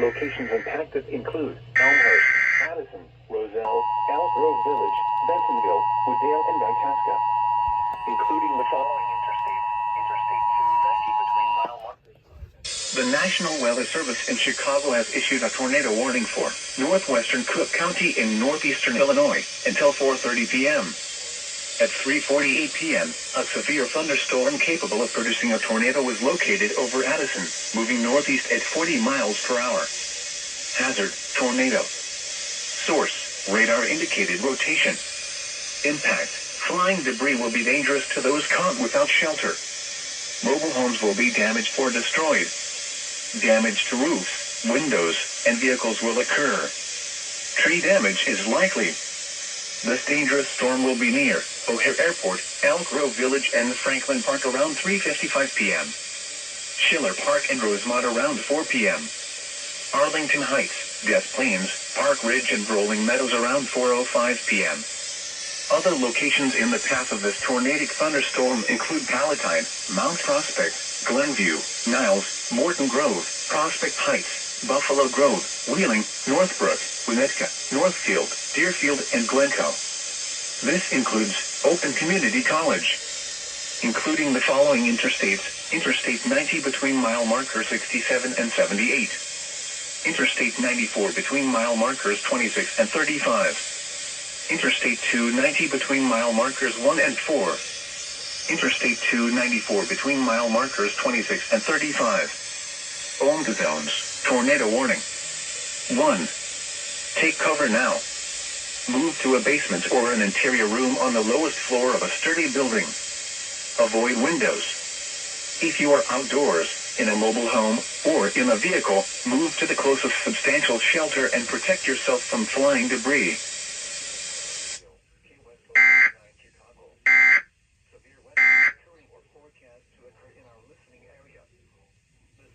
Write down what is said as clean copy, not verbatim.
Locations impacted include Elmhurst, Addison, Roselle, Elk Grove Village, Bentonville, Wooddale, and Itasca, including the following interstates: Interstate 290 between mile markers. The National Weather Service in Chicago has issued a tornado warning for northwestern Cook County in northeastern Illinois until 4:30 p.m. At 3:48 p.m., a severe thunderstorm capable of producing a tornado was located over Addison, moving northeast at 40 miles per hour. Hazard: tornado. Source: radar indicated rotation. Impact: flying debris will be dangerous to those caught without shelter. Mobile homes will be damaged or destroyed. Damage to roofs, windows, and vehicles will occur. Tree damage is likely. This dangerous storm will be near O'Hare Airport, Elk Grove Village, and Franklin Park around 3:55 p.m. Schiller Park and Rosemont around 4 p.m. Arlington Heights, Des Plaines, Park Ridge, and Rolling Meadows around 4:05 p.m. Other locations in the path of this tornadic thunderstorm include Palatine, Mount Prospect, Glenview, Niles, Morton Grove, Prospect Heights, Buffalo Grove, Wheeling, Northbrook, Winnetka, Northfield, Deerfield, and Glencoe. This includes Open Community College, including the following interstates: Interstate 90 between mile markers 67 and 78. Interstate 94 between mile markers 26 and 35. Interstate 290 between mile markers 1 and 4. Interstate 294 between mile markers 26 and 35. Ohm zones, tornado warning. 1. Take cover now. Move to a basement or an interior room on the lowest floor of a sturdy building. Avoid windows. If you are outdoors, in a mobile home, or in a vehicle, move to the closest substantial shelter and protect yourself from flying debris.